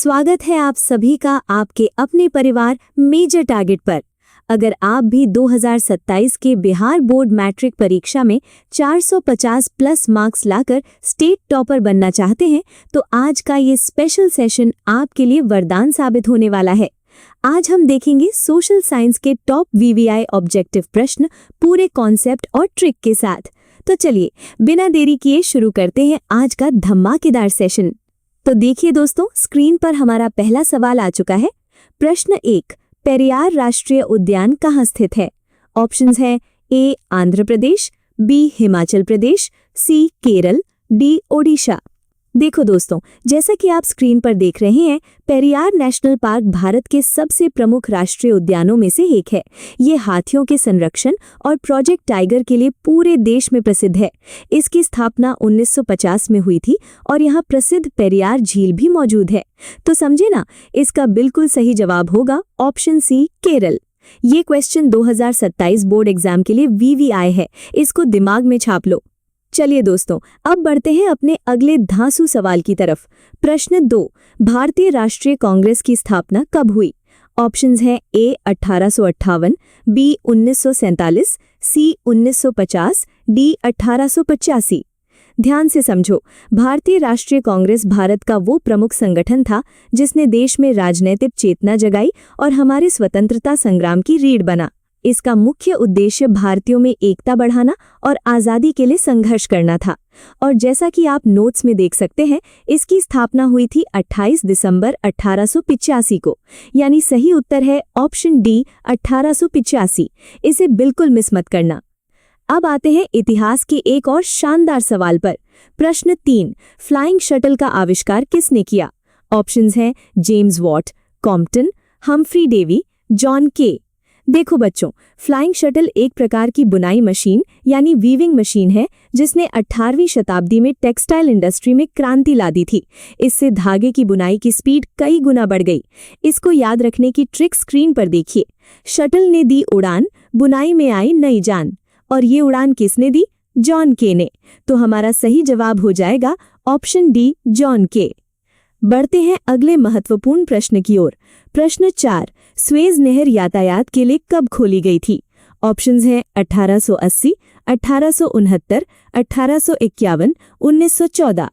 स्वागत है आप सभी का आपके अपने परिवार मेजर टारगेट पर। अगर आप भी 2027 के बिहार बोर्ड मैट्रिक परीक्षा में 450 प्लस मार्क्स लाकर स्टेट टॉपर बनना चाहते हैं तो आज का ये स्पेशल सेशन आपके लिए वरदान साबित होने वाला है। आज हम देखेंगे सोशल साइंस के टॉप वीवीआई ऑब्जेक्टिव प्रश्न पूरे कॉन्सेप्ट और ट्रिक के साथ। तो चलिए बिना देरी किए शुरू करते हैं आज का धमाकेदार सेशन। तो देखिए दोस्तों, स्क्रीन पर हमारा पहला सवाल आ चुका है। प्रश्न 1, पेरियार राष्ट्रीय उद्यान कहाँ स्थित है? ऑप्शंस हैं ए आंध्र प्रदेश, बी हिमाचल प्रदेश, सी केरल, डी ओडिशा। देखो दोस्तों, जैसा कि आप स्क्रीन पर देख रहे हैं, पेरियार नेशनल पार्क भारत के सबसे प्रमुख राष्ट्रीय उद्यानों में से एक है। ये हाथियों के संरक्षण और प्रोजेक्ट टाइगर के लिए पूरे देश में प्रसिद्ध है। इसकी स्थापना 1950 में हुई थी और यहाँ प्रसिद्ध पेरियार झील भी मौजूद है। तो समझे ना, इसका बिल्कुल सही जवाब होगा ऑप्शन सी केरल। ये क्वेश्चन 2027 बोर्ड एग्जाम के लिए वीवीआई है, इसको दिमाग में छाप लो। चलिए दोस्तों, अब बढ़ते हैं अपने अगले धांसू सवाल की तरफ। प्रश्न 2, भारतीय राष्ट्रीय कांग्रेस की स्थापना कब हुई? ऑप्शंस हैं ए 1858, बी 1947, सी 1950, डी 1885। ध्यान से समझो, भारतीय राष्ट्रीय कांग्रेस भारत का वो प्रमुख संगठन था जिसने देश में राजनीतिक चेतना जगाई और हमारे स्वतंत्रता संग्राम की रीढ़ बना। इसका मुख्य उद्देश्य भारतीयों में एकता बढ़ाना और आज़ादी के लिए संघर्ष करना था। और जैसा कि आप नोट्स में देख सकते हैं, इसकी स्थापना हुई थी 28 दिसंबर 1885 को। यानी सही उत्तर है ऑप्शन डी 1885। इसे बिल्कुल मिस मत करना। अब आते हैं इतिहास के एक और शानदार सवाल पर। प्रश्न 3, फ्लाइंग शटल का आविष्कार किसने किया? ऑप्शंस हैं James Watt, Compton, Humphry Davy, John Kay. देखो बच्चों, फ्लाइंग शटल एक प्रकार की बुनाई मशीन यानी वीविंग मशीन है जिसने 18वीं शताब्दी में टेक्सटाइल इंडस्ट्री में क्रांति ला दी थी। इससे धागे की बुनाई की स्पीड कई गुना बढ़ गई। इसको याद रखने की ट्रिक स्क्रीन पर देखिए। शटल ने दी उड़ान, बुनाई में आई नई जान। और ये उड़ान किसने दी? जॉन के ने। तो हमारा सही जवाब हो जाएगा ऑप्शन डी जॉन के। बढ़ते हैं अगले महत्वपूर्ण प्रश्न की ओर। प्रश्न 4, स्वेज नहर यातायात के लिए कब खोली गई थी? ऑप्शंस हैं 1880, 1869, 1851, 1914।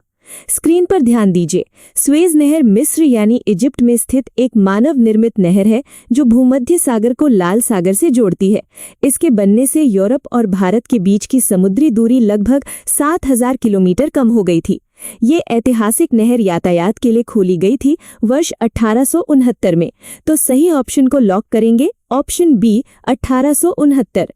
स्क्रीन पर ध्यान दीजिए। स्वेज नहर मिस्र यानी इजिप्ट में स्थित एक मानव निर्मित नहर है जो भूमध्य सागर को लाल सागर से जोड़ती है। इसके बनने से यूरोप और भारत के बीच की समुद्री दूरी लगभग 7000 किलोमीटर कम हो गई थी। ये ऐतिहासिक नहर यातायात के लिए खोली गई थी वर्ष 1869 में। तो सही ऑप्शन को लॉक करेंगे ऑप्शन बी 1869।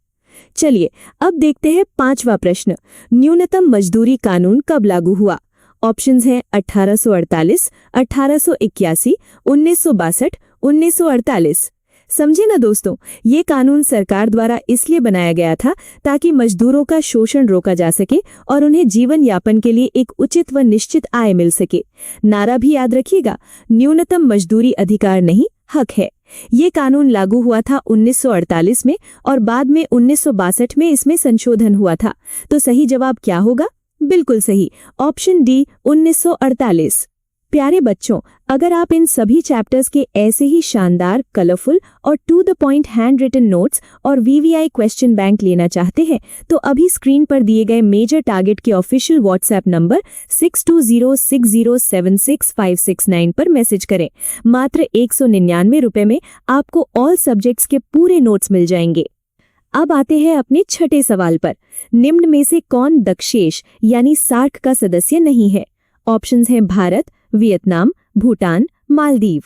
चलिए अब देखते हैं 5वां प्रश्न। न्यूनतम मजदूरी कानून कब लागू हुआ? ऑप्शंस हैं 1848, 1881, 1962, 1948। समझे ना दोस्तों, ये कानून सरकार द्वारा इसलिए बनाया गया था ताकि मजदूरों का शोषण रोका जा सके और उन्हें जीवन यापन के लिए एक उचित व निश्चित आय मिल सके। नारा भी याद रखिएगा, न्यूनतम मजदूरी अधिकार नहीं, हक है। ये कानून लागू हुआ था 1948 में और बाद में 1962 में इसमें संशोधन हुआ था। तो सही जवाब क्या होगा? बिल्कुल सही, ऑप्शन डी 1948। प्यारे बच्चों, अगर आप इन सभी चैप्टर्स के ऐसे ही शानदार, कलरफुल और to the point hand written notes और वीवीआई क्वेश्चन बैंक लेना चाहते हैं तो अभी स्क्रीन पर दिए गए मेजर टारगेट के ऑफिशियल व्हाट्सएप नंबर 6206076569 पर मैसेज करें। मात्र 199 रुपए में आपको ऑल सब्जेक्ट्स के पूरे नोट्स मिल जाएंगे। अब आते हैं अपने छठे सवाल पर। निम्न में से कौन दक्षेश यानी सार्क का सदस्य नहीं है? ऑप्शंस हैं भारत, वियतनाम, भूटान, मालदीव।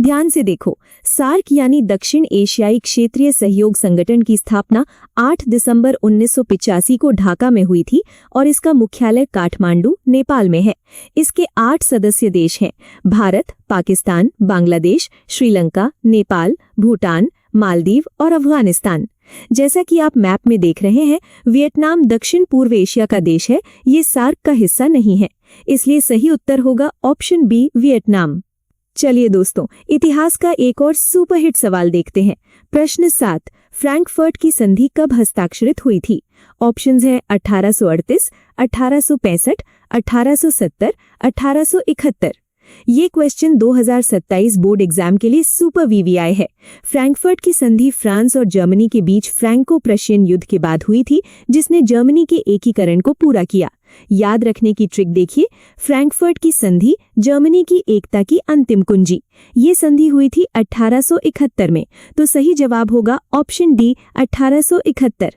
ध्यान से देखो, सार्क यानी दक्षिण एशियाई क्षेत्रीय सहयोग संगठन की स्थापना 8 दिसंबर 1985 को ढाका में हुई थी और इसका मुख्यालय काठमांडू, नेपाल में है। इसके 8 सदस्य देश हैं भारत, पाकिस्तान, बांग्लादेश, श्रीलंका, नेपाल, भूटान, मालदीव और अफगानिस्तान। जैसा कि आप मैप में देख रहे हैं, वियतनाम दक्षिण पूर्व एशिया का देश है, ये सार्क का हिस्सा नहीं है। इसलिए सही उत्तर होगा ऑप्शन बी वियतनाम। चलिए दोस्तों, इतिहास का एक और सुपरहिट सवाल देखते हैं। प्रश्न 7, फ्रैंकफर्ट की संधि कब हस्ताक्षरित हुई थी? ऑप्शंस हैं 1838, 1865, 1870, 1871। ये क्वेश्चन 2027 बोर्ड एग्जाम के लिए सुपर वीवीआई है। फ्रैंकफर्ट की संधि फ्रांस और जर्मनी के बीच फ्रैंको प्रशियन युद्ध के बाद हुई थी, जिसने जर्मनी के एकीकरण को पूरा किया। याद रखने की ट्रिक देखिए, फ्रैंकफर्ट की संधि जर्मनी की एकता की अंतिम कुंजी। ये संधि हुई थी 1871 में, तो सही जवाब होगा ऑप्शन डी 1871।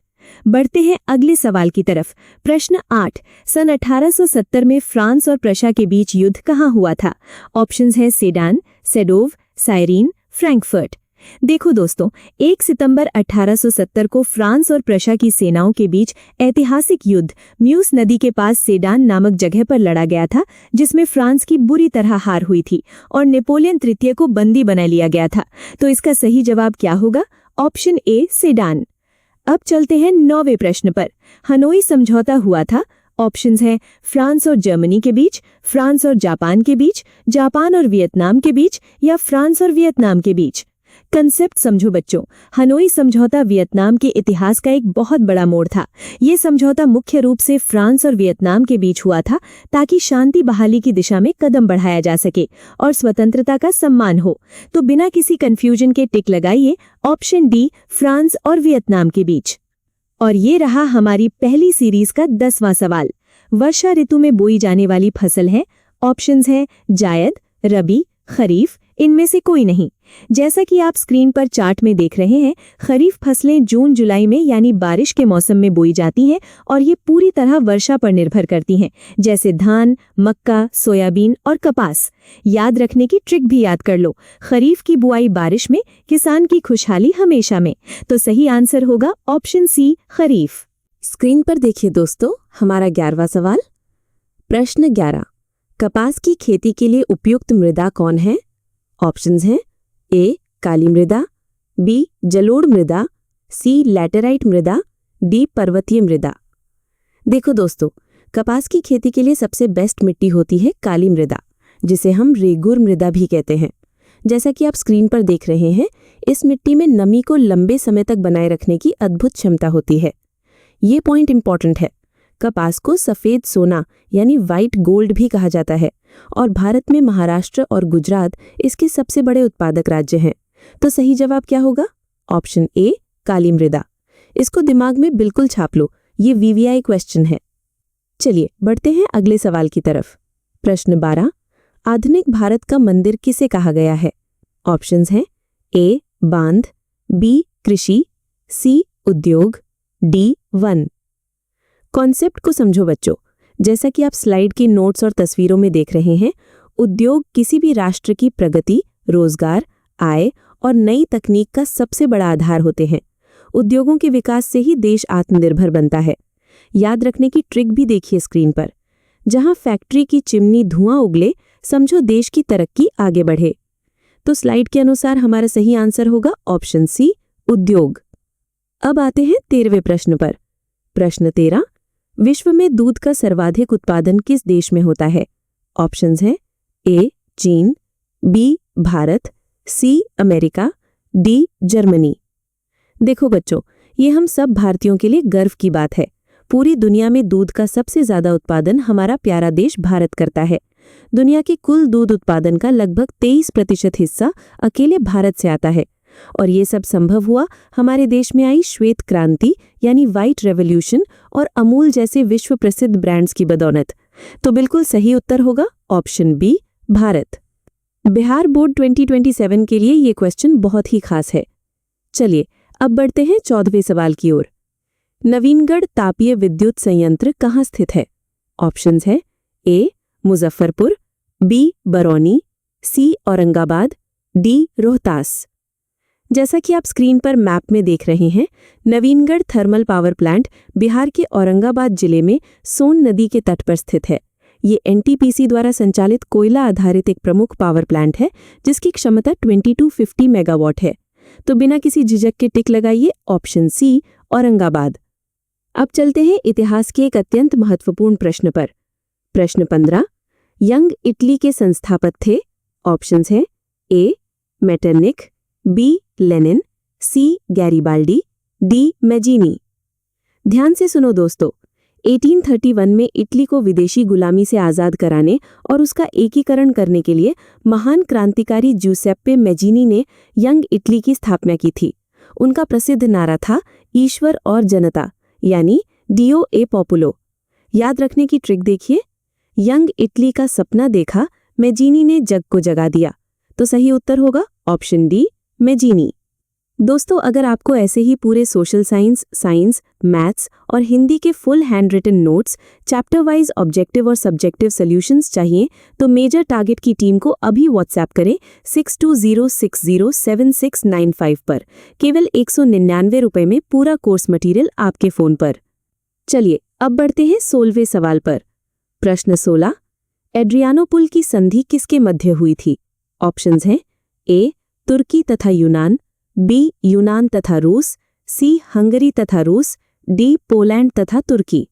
बढ़ते हैं अगले सवाल की तरफ। प्रश्न 8, सन 1870 में फ्रांस और प्रशा के बीच युद्ध कहाँ हुआ था? ऑप्शंस हैं सेडान, सेडोव, साइरीन, फ्रैंकफर्ट। देखो दोस्तों, 1 सितंबर 1870 को फ्रांस और प्रशा की सेनाओं के बीच ऐतिहासिक युद्ध म्यूस नदी के पास सेडान नामक जगह पर लड़ा गया था, जिसमें फ्रांस की बुरी तरह हार हुई थी और नेपोलियन तृतीय को बंदी बना लिया गया था। तो इसका सही जवाब क्या होगा? Option A sedan. अब चलते हैं 9वें प्रश्न पर। हनोई समझौता हुआ था। ऑप्शंस हैं फ्रांस और जर्मनी के बीच, फ्रांस और जापान के बीच, जापान और वियतनाम के बीच या फ्रांस और वियतनाम के बीच। कंसेप्ट समझो बच्चों, हनोई समझौता वियतनाम के इतिहास का एक बहुत बड़ा मोड़ था। ये समझौता मुख्य रूप से फ्रांस और वियतनाम के बीच हुआ था, ताकि शांति बहाली की दिशा में कदम बढ़ाया जा सके और स्वतंत्रता का सम्मान हो। तो बिना किसी कंफ्यूजन के टिक लगाइए ऑप्शन डी फ्रांस और वियतनाम के बीच। और ये रहा हमारी पहली सीरीज का 10वां सवाल। वर्षा ऋतु में बोई जाने वाली फसल है। ऑप्शंस हैं जायद, रबी, खरीफ, इनमें से कोई नहीं। जैसा कि आप स्क्रीन पर चार्ट में देख रहे हैं, खरीफ फसलें जून जुलाई में यानी बारिश के मौसम में बोई जाती हैं और ये पूरी तरह वर्षा पर निर्भर करती हैं, जैसे धान, मक्का, सोयाबीन और कपास। याद रखने की ट्रिक भी याद कर लो, खरीफ की बुआई बारिश में, किसान की खुशहाली हमेशा में। तो सही आंसर होगा ऑप्शन सी खरीफ। स्क्रीन पर देखिए दोस्तों, हमारा 11वां सवाल। प्रश्न 11, कपास की खेती के लिए उपयुक्त मृदा कौन है? ऑप्शंस हैं ए काली मृदा, बी जलोढ़ मृदा, सी लैटेराइट मृदा, डी पर्वतीय मृदा। देखो दोस्तों, कपास की खेती के लिए सबसे बेस्ट मिट्टी होती है काली मृदा, जिसे हम रेगुर मृदा भी कहते हैं। जैसा कि आप स्क्रीन पर देख रहे हैं, इस मिट्टी में नमी को लंबे समय तक बनाए रखने की अद्भुत क्षमता होती है। ये पॉइंट इंपॉर्टेंट है। कपास को सफेद सोना यानी व्हाइट गोल्ड भी कहा जाता है और भारत में महाराष्ट्र और गुजरात इसके सबसे बड़े उत्पादक राज्य हैं। तो सही जवाब क्या होगा? ऑप्शन ए काली मृदा। इसको दिमाग में बिल्कुल छाप लो, ये वीवीआई क्वेश्चन है। चलिए बढ़ते हैं अगले सवाल की तरफ। प्रश्न 12, आधुनिक भारत का मंदिर किसे कहा गया है? ऑप्शंस हैं ए बांध, बी कृषि, सी उद्योग, डी वन। कॉन्सेप्ट को समझो बच्चों। जैसा कि आप स्लाइड की नोट्स और तस्वीरों में देख रहे हैं, उद्योग किसी भी राष्ट्र की प्रगति, रोजगार, आय और नई तकनीक का सबसे बड़ा आधार होते हैं। उद्योगों के विकास से ही देश आत्मनिर्भर बनता है। याद रखने की ट्रिक भी देखिए स्क्रीन पर। जहां फैक्ट्री की चिमनी धुआं उगले, समझो देश की तरक्की आगे बढ़े। तो स्लाइड के अनुसार हमारा सही आंसर होगा ऑप्शन सी उद्योग। अब आते हैं 13वें प्रश्न पर। प्रश्न 13, विश्व में दूध का सर्वाधिक उत्पादन किस देश में होता है? ऑप्शंस हैं ए चीन, B Bharat, C America, D Germany. देखो बच्चों, ये हम सब भारतीयों के लिए गर्व की बात है। पूरी दुनिया में दूध का सबसे ज्यादा उत्पादन हमारा प्यारा देश भारत करता है। दुनिया के कुल दूध उत्पादन का लगभग 23% हिस्सा अकेले भारत से आता है और ये सब संभव हुआ हमारे देश में आई श्वेत क्रांति यानी व्हाइट रेवोल्यूशन और अमूल जैसे विश्व प्रसिद्ध ब्रांड्स की बदौलत। तो बिल्कुल सही उत्तर होगा option B Bharat. Bihar board 2027 के लिए ये क्वेश्चन बहुत ही खास है। चलिए अब बढ़ते हैं 14वें सवाल की ओर। नवीनगढ़ तापीय विद्युत संयंत्र कहाँ स्थित है? ऑप्शंस है ए मुजफ्फरपुर, बी बरौनी, सी औरंगाबाद, डी रोहतास। जैसा कि आप स्क्रीन पर मैप में देख रहे हैं, नवीनगढ़ थर्मल पावर प्लांट बिहार के औरंगाबाद जिले में सोन नदी के तट पर स्थित है। ये एनटीपीसी द्वारा संचालित कोयला आधारित एक प्रमुख पावर प्लांट है, जिसकी क्षमता 2250 मेगावाट है। तो बिना किसी झिझक के टिक लगाइए ऑप्शन सी औरंगाबाद। अब चलते हैं इतिहास के एक अत्यंत महत्वपूर्ण प्रश्न पर। प्रश्न 15, यंग इटली के संस्थापक थे। ऑप्शंस हैं ए मेटरनिक, बी लेनिन, सी गैरिबाल्डी, डी मैजीनी। ध्यान से सुनो दोस्तों, 1831 में इटली को विदेशी गुलामी से आज़ाद कराने और उसका एकीकरण करने के लिए महान क्रांतिकारी ज्यूसेप्पे मैजीनी ने यंग इटली की स्थापना की थी। उनका प्रसिद्ध नारा था ईश्वर और जनता, यानी डियो ए पॉपुलो। याद रखने की ट्रिक देखिए, यंग इटली का सपना देखा, मैजीनी ने जग को जगा दिया। तो सही उत्तर होगा ऑप्शन डी, मैजीनी। दोस्तों, अगर आपको ऐसे ही पूरे सोशल साइंस, मैथ्स और हिंदी के full hand written notes, chapter wise objective और सब्जेक्टिव सॉल्यूशंस चाहिए तो मेजर टारगेट की टीम को अभी व्हाट्सएप करें 62060769 पर। केवल 199 रुपए में पूरा कोर्स मटेरियल आपके फोन पर। चलिए अब बढ़ते हैं 16वें सवाल पर। प्रश्न 16, एड्रियानोपुल की संधि किसके मध्य हुई थी? ऑप्शंस हैं ए तुर्की तथा यूनान, बी यूनान तथा रूस, सी हंगरी तथा रूस, डी पोलैंड तथा तुर्की।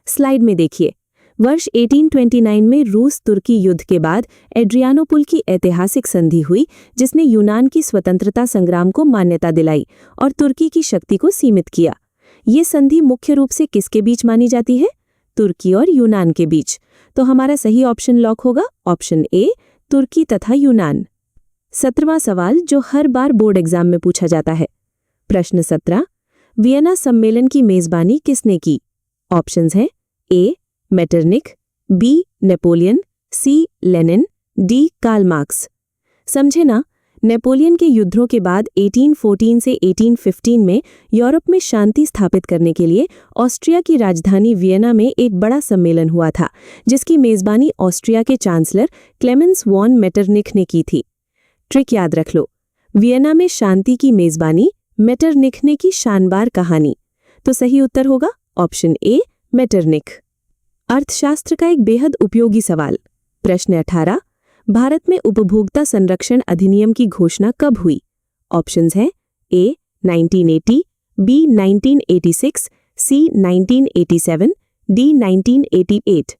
स्लाइड में देखिए, वर्ष 1829 में रूस तुर्की युद्ध के बाद एड्रियानोपुल की ऐतिहासिक संधि हुई, जिसने यूनान की स्वतंत्रता संग्राम को मान्यता दिलाई और तुर्की की शक्ति को सीमित किया। ये संधि मुख्य रूप से किसके बीच मानी जाती है? तुर्की और यूनान के बीच। तो हमारा सही ऑप्शन लॉक होगा ऑप्शन ए, तुर्की तथा यूनान। 17वां सवाल जो हर बार बोर्ड एग्जाम में पूछा जाता है। प्रश्न 17, वियना सम्मेलन की मेजबानी किसने की? ऑप्शंस हैं ए मेटरनिख, बी नेपोलियन, सी लेनिन, डी कार्ल मार्क्स। समझे ना, नेपोलियन के युद्धों के बाद 1814 से 1815 में यूरोप में शांति स्थापित करने के लिए ऑस्ट्रिया की राजधानी वियना में एक बड़ा सम्मेलन हुआ था, जिसकी मेजबानी ऑस्ट्रिया के चांसलर क्लेमेंस वॉन मेटरनिख ने की थी। ट्रिक याद रख लो, वियना में शांति की मेजबानी, मेटरनिख ने की शानदार कहानी। तो सही उत्तर होगा ऑप्शन ए, मेटरनिख। अर्थशास्त्र का एक बेहद उपयोगी सवाल। प्रश्न 18, भारत में उपभोक्ता संरक्षण अधिनियम की घोषणा कब हुई? ऑप्शंस हैं ए 1980, बी 1986, सी 1987, डी 1988।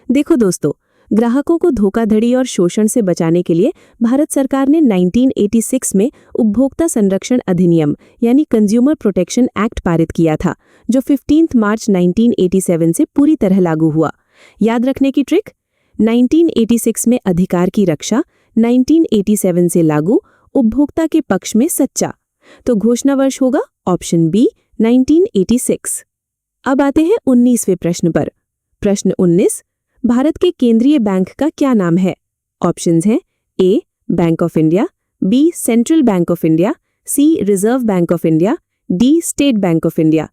देखो दोस्तों, ग्राहकों को धोखाधड़ी और शोषण से बचाने के लिए भारत सरकार ने 1986 में उपभोक्ता संरक्षण अधिनियम यानी कंज्यूमर प्रोटेक्शन एक्ट पारित किया था, जो 15 मार्च 1987 से पूरी तरह लागू हुआ। याद रखने की ट्रिक, 1986 में अधिकार की रक्षा, 1987 से लागू, उपभोक्ता के पक्ष में सच्चा। तो घोषणा वर्ष होगा ऑप्शन बी, 1986। अब आते हैं 19वें प्रश्न पर। प्रश्न 19, भारत के केंद्रीय बैंक का क्या नाम है? ऑप्शंस हैं A bank of India, B central bank of India, C reserve bank of India, D state bank of India.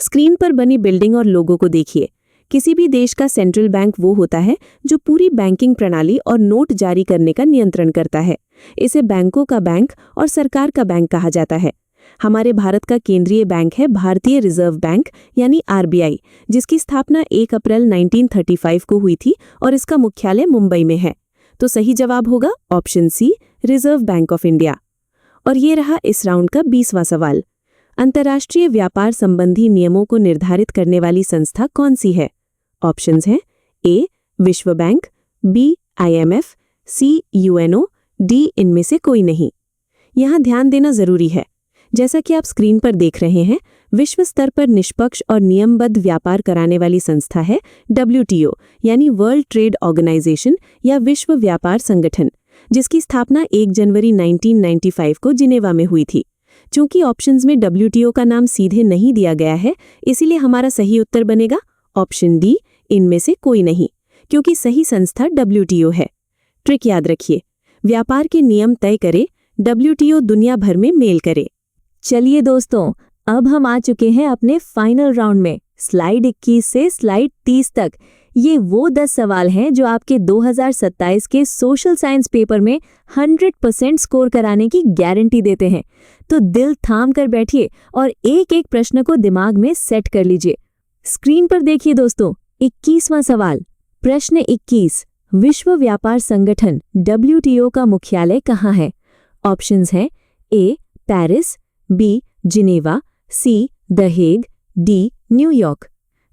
Screen पर बनी बिल्डिंग और लोगो को देखिए। किसी भी देश का सेंट्रल बैंक वो होता है जो पूरी बैंकिंग प्रणाली और नोट जारी करने का नियंत्रण करता है। इसे बैंकों का बैंक और सरकार का बैंक कहा जाता है। हमारे भारत का केंद्रीय बैंक है भारतीय रिजर्व बैंक यानी आरबीआई, जिसकी स्थापना 1 अप्रैल 1935 को हुई थी और इसका मुख्यालय मुंबई में है। तो सही जवाब होगा option C, reserve bank of India. और ये रहा इस राउंड का 20वां सवाल। अंतर्राष्ट्रीय व्यापार संबंधी नियमों को निर्धारित करने वाली संस्था कौन सी है? ऑप्शंस हैं ए विश्व बैंक, बी आईएमएफ, सी यूएनओ, डी इनमें से कोई नहीं। यहाँ ध्यान देना जरूरी है, जैसा कि आप स्क्रीन पर देख रहे हैं, विश्व स्तर पर निष्पक्ष और नियमबद्ध व्यापार कराने वाली संस्था है WTO यानी वर्ल्ड ट्रेड ऑर्गेनाइजेशन या विश्व व्यापार संगठन, जिसकी स्थापना 1 जनवरी 1995 को जिनेवा में हुई थी। चूंकि ऑप्शंस में WTO का नाम सीधे नहीं दिया गया है, इसीलिए हमारा सही उत्तर बनेगा ऑप्शन डी, इनमें से कोई नहीं, क्योंकि सही संस्था WTO है। ट्रिक याद रखिए, व्यापार के नियम तय करे, WTO दुनिया भर में मेल करे। चलिए दोस्तों, अब हम आ चुके हैं अपने फाइनल राउंड में। स्लाइड 21 से स्लाइड 30 तक ये वो 10 सवाल हैं जो आपके 2027 के सोशल साइंस पेपर में 100% स्कोर कराने की गारंटी देते हैं। तो दिल थाम कर बैठिए और एक एक प्रश्न को दिमाग में सेट कर लीजिए। स्क्रीन पर देखिए दोस्तों, 21वां सवाल। प्रश्न 21, विश्व व्यापार संगठन WTO का मुख्यालय कहाँ है? ऑप्शंस हैं A Paris, B Geneva, C the Hague, D New York.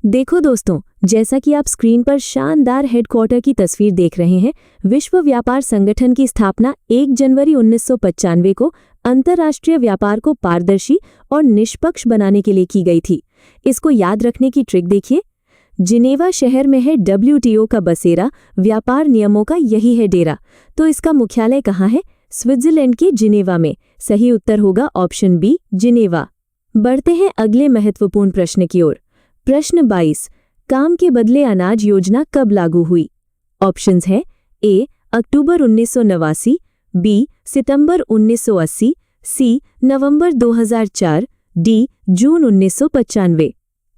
देखो दोस्तों, जैसा कि आप स्क्रीन पर शानदार हेडक्वार्टर की तस्वीर देख रहे हैं, विश्व व्यापार संगठन की स्थापना 1 जनवरी 1995 को अंतर्राष्ट्रीय व्यापार को पारदर्शी और निष्पक्ष बनाने के लिए की गई थी। इसको याद रखने की ट्रिक देखिए, जिनेवा शहर में है WTO का बसेरा, व्यापार नियमों का यही है डेरा। तो इसका मुख्यालय कहाँ है? स्विट्जरलैंड के जिनेवा में। सही उत्तर होगा ऑप्शन बी, जिनेवा। बढ़ते हैं अगले महत्वपूर्ण प्रश्न की ओर। प्रश्न 22, काम के बदले अनाज योजना कब लागू हुई? ऑप्शंस हैं ए, अक्टूबर 1989, बी, सितंबर 1980, सी, नवंबर 2004, डी, जून 1995।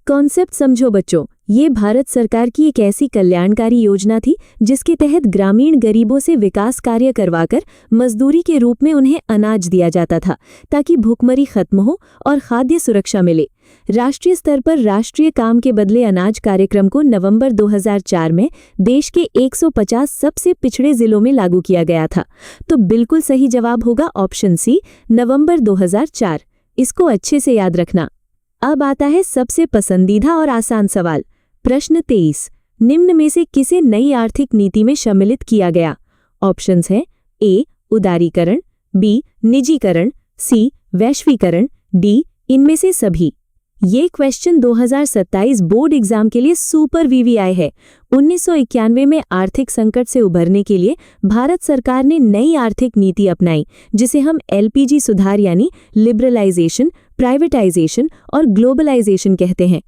कॉन्सेप्ट समझो बच्चों, ये भारत सरकार की एक ऐसी कल्याणकारी योजना थी जिसके तहत ग्रामीण गरीबों से विकास कार्य करवाकर मजदूरी के रूप में उन्हें अनाज दिया जाता था ताकि भूखमरी खत्म हो और खाद्य सुरक्षा मिले। राष्ट्रीय स्तर पर राष्ट्रीय काम के बदले अनाज कार्यक्रम को नवंबर 2004 में देश के 150 सबसे पिछड़े जिलों में लागू किया गया था। तो बिल्कुल सही जवाब होगा ऑप्शन सी, नवंबर 2004। इसको अच्छे से याद रखना। अब आता है सबसे पसंदीदा और आसान सवाल। प्रश्न 23, निम्न में से किसे नई आर्थिक नीति में सम्मिलित किया गया? ऑप्शंस हैं ए, उदारीकरण, बी, निजीकरण, सी, वैश्वीकरण, डी, इनमें से सभी। ये क्वेश्चन 2027 बोर्ड एग्जाम के लिए सुपर VVI है। 1991 में आर्थिक संकट से उभरने के लिए भारत सरकार ने नई आर्थिक नीति अपनाई जिसे हम LPG सुधार यानी लिबरलाइजेशन, प्राइवेटाइजेशन और ग्लोबलाइजेशन कहते हैं।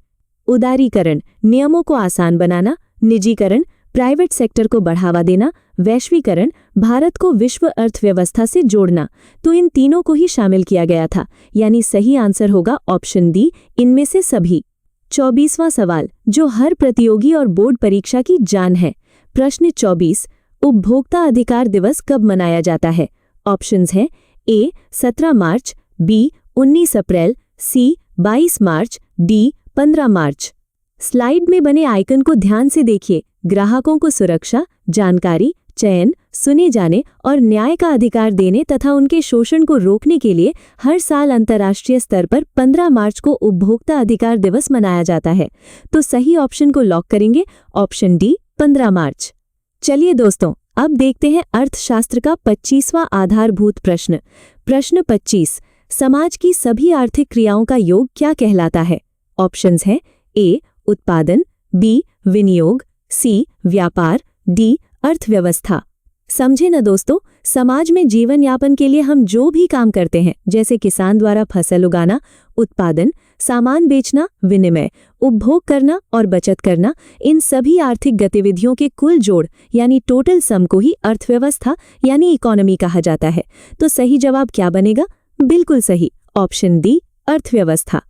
उदारीकरण, नियमों को आसान बनाना, निजीकरण, प्राइवेट सेक्टर को बढ़ावा देना, वैश्वीकरण, भारत को विश्व अर्थव्यवस्था से जोड़ना। तो इन तीनों को ही शामिल किया गया था, यानी सही आंसर होगा ऑप्शन डी, इनमें से सभी। 24वां सवाल जो हर प्रतियोगी और बोर्ड परीक्षा की जान है। प्रश्न 24, उपभोक्ता अधिकार दिवस कब मनाया जाता है? ऑप्शंस हैं ए, 17 मार्च, बी, 19 अप्रैल, सी, 22 मार्च, डी, 15 मार्च। स्लाइड में बने आइकन को ध्यान से देखिए। ग्राहकों को सुरक्षा, जानकारी, चयन, सुने जाने और न्याय का अधिकार देने तथा उनके शोषण को रोकने के लिए हर साल अंतर्राष्ट्रीय स्तर पर 15 मार्च को उपभोक्ता अधिकार दिवस मनाया जाता है। तो सही ऑप्शन को लॉक करेंगे, ऑप्शन डी, 15 मार्च। चलिए दोस्तों, अब देखते हैं अर्थशास्त्र का 25वां आधारभूत प्रश्न। प्रश्न 25, समाज की सभी आर्थिक क्रियाओं का योग क्या कहलाता है? ऑप्शंस हैं ए, उत्पादन, बी, विनियोग, सी, व्यापार, डी, अर्थव्यवस्था। समझे न दोस्तों, समाज में जीवन यापन के लिए हम जो भी काम करते हैं, जैसे किसान द्वारा फसल उगाना, उत्पादन, सामान बेचना, विनिमय, उपभोग करना और बचत करना, इन सभी आर्थिक गतिविधियों के कुल जोड़ यानी टोटल सम को ही अर्थव्यवस्था यानी इकोनॉमी कहा जाता है। तो सही जवाब क्या बनेगा? बिल्कुल सही, ऑप्शन डी, अर्थव्यवस्था।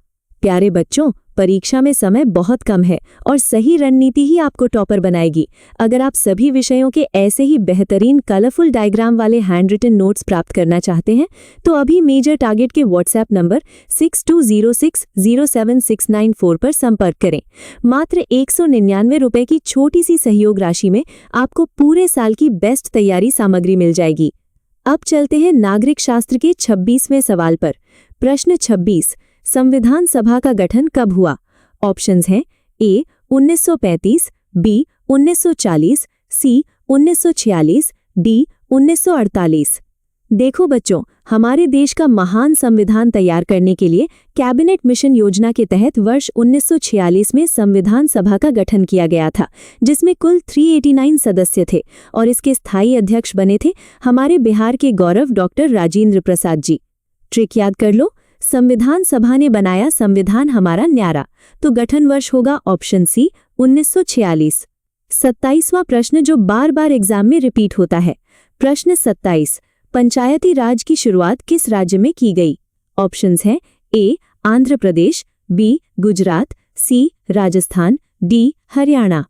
प्यारे बच्चों, परीक्षा में समय बहुत कम है और सही रणनीति ही आपको टॉपर बनाएगी। अगर आप सभी विषयों के ऐसे ही बेहतरीन कलरफुल डायग्राम वाले हैंड रिटन नोट्स प्राप्त करना चाहते हैं तो अभी मेजर टारगेट के व्हाट्सएप नंबर 62060769 पर संपर्क करें। मात्र 199 रुपए की छोटी सी सहयोग राशि में आपको पूरे साल की बेस्ट तैयारी सामग्री मिल जाएगी। अब चलते हैं नागरिक शास्त्र के 26वें सवाल पर। प्रश्न 26, संविधान सभा का गठन कब हुआ? ऑप्शंस हैं ए, 1935, बी, 1940, सी, 1946, डी, 1948। देखो बच्चों, हमारे देश का महान संविधान तैयार करने के लिए कैबिनेट मिशन योजना के तहत वर्ष 1946 में संविधान सभा का गठन किया गया था, जिसमें कुल 389 सदस्य थे और इसके स्थायी अध्यक्ष बने थे हमारे बिहार के गौरव डॉक्टर राजेंद्र प्रसाद जी। ट्रिक याद कर लो, संविधान सभा ने बनाया संविधान हमारा न्यारा। तो गठन वर्ष होगा ऑप्शन सी, 1946। 27वां प्रश्न जो बार बार एग्जाम में रिपीट होता है। प्रश्न 27, पंचायती राज की शुरुआत किस राज्य में की गई? ऑप्शंस हैं ए, आंध्र प्रदेश, बी, गुजरात, सी, राजस्थान, डी, हरियाणा।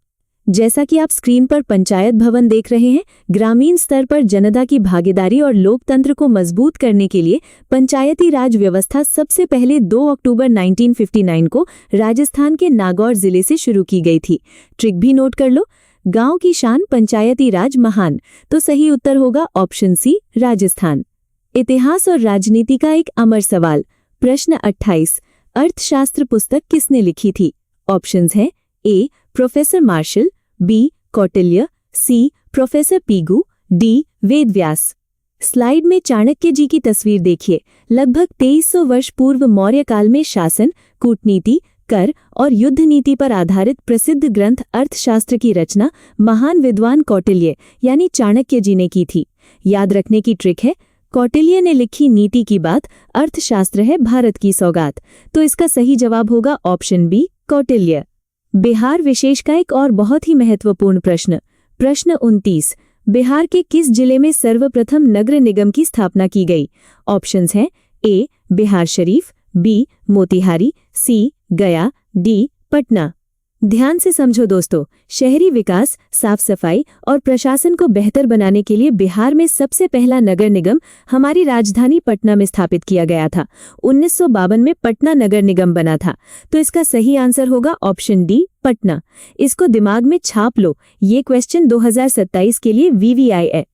जैसा कि आप स्क्रीन पर पंचायत भवन देख रहे हैं, ग्रामीण स्तर पर जनता की भागीदारी और लोकतंत्र को मजबूत करने के लिए पंचायती राज व्यवस्था सबसे पहले 2 अक्टूबर 1959 को राजस्थान के नागौर जिले से शुरू की गई थी। ट्रिक भी नोट कर लो, गांव की शान पंचायती राज महान। तो सही उत्तर होगा ऑप्शन सी, राजस्थान। इतिहास और राजनीति का एक अमर सवाल। प्रश्न 28, अर्थशास्त्र पुस्तक किसने लिखी थी? ऑप्शंस हैं A, professor Marshall, B, Kautilya, C, professor Pigou, D, Vedvyas. Slide में चाणक्य जी की तस्वीर देखिए। लगभग 2300 वर्ष पूर्व मौर्य काल में शासन, कूटनीति कर और युद्ध नीति पर आधारित प्रसिद्ध ग्रंथ अर्थशास्त्र की रचना महान विद्वान कौटिल्य यानी चाणक्य जी ने की थी। याद रखने की ट्रिक है, कौटिल्य ने लिखी नीति की बात, अर्थशास्त्र है भारत की सौगात। तो इसका सही जवाब होगा ऑप्शन बी, कौटिल्य। बिहार विशेष का एक और बहुत ही महत्वपूर्ण प्रश्न, प्रश्न 29, बिहार के किस जिले में सर्वप्रथम नगर निगम की स्थापना की गई? ऑप्शंस हैं ए बिहार शरीफ, बी मोतिहारी, सी गया, डी पटना। ध्यान से समझो दोस्तों, शहरी विकास, साफ सफाई और प्रशासन को बेहतर बनाने के लिए बिहार में सबसे पहला नगर निगम हमारी राजधानी पटना में स्थापित किया गया था। 1952 में पटना नगर निगम बना था। तो इसका सही आंसर होगा ऑप्शन डी, पटना। इसको दिमाग में छाप लो, ये क्वेश्चन 2027 के लिए VVI है।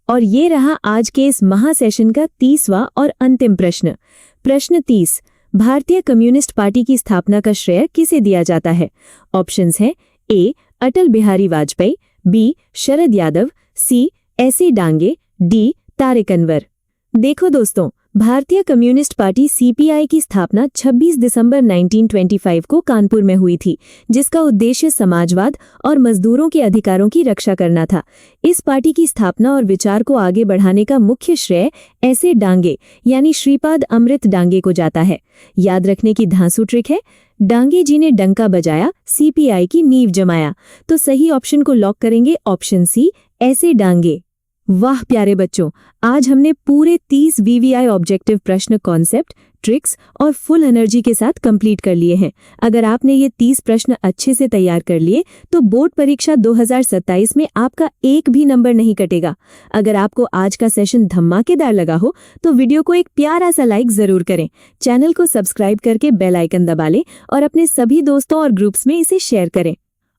और ये रहा आज के इस महासेशन का 30वां और अंतिम प्रश्न, प्रश्न 30, भारतीय कम्युनिस्ट पार्टी की स्थापना का श्रेय किसे दिया जाता है? ऑप्शंस हैं ए अटल बिहारी वाजपेयी, बी शरद यादव, सी एस.ए. डांगे, डी तारिक अनवर। देखो दोस्तों, भारतीय कम्युनिस्ट पार्टी CPI की स्थापना 26 दिसंबर 1925 को कानपुर में हुई थी, जिसका उद्देश्य समाजवाद और मजदूरों के अधिकारों की रक्षा करना था। इस पार्टी की स्थापना और विचार को आगे बढ़ाने का मुख्य श्रेय एस.ए. डांगे यानी श्रीपाद अमृत डांगे को जाता है। याद रखने की धांसू ट्रिक है, डांगे जी ने डंका बजाया, CPI की नींव जमाया। तो सही ऑप्शन को लॉक करेंगे, ऑप्शन सी, एस.ए. डांगे। वाह प्यारे बच्चों, आज हमने पूरे 30 VVI ऑब्जेक्टिव प्रश्न कॉन्सेप्ट, ट्रिक्स और फुल एनर्जी के साथ कंप्लीट कर लिए हैं। अगर आपने ये 30 प्रश्न अच्छे से तैयार कर लिए तो बोर्ड परीक्षा 2027 में आपका एक भी नंबर नहीं कटेगा। अगर आपको आज का सेशन धमाकेदार लगा हो तो वीडियो को एक प्यारा सा लाइक जरूर करें, चैनल को सब्सक्राइब करके बेल आइकन दबा लें और अपने सभी दोस्तों और ग्रुप्स में इसे शेयर करें।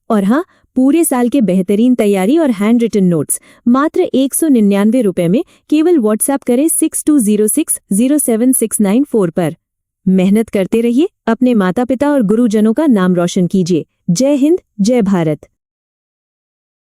और हाँ, पूरे साल के बेहतरीन तैयारी और हैंड रिटन नोट्स मात्र 199 रुपए में केवल व्हाट्सएप करें 62060769 पर। मेहनत करते रहिए, अपने माता पिता और गुरुजनों का नाम रोशन कीजिए। जय हिंद, जय भारत।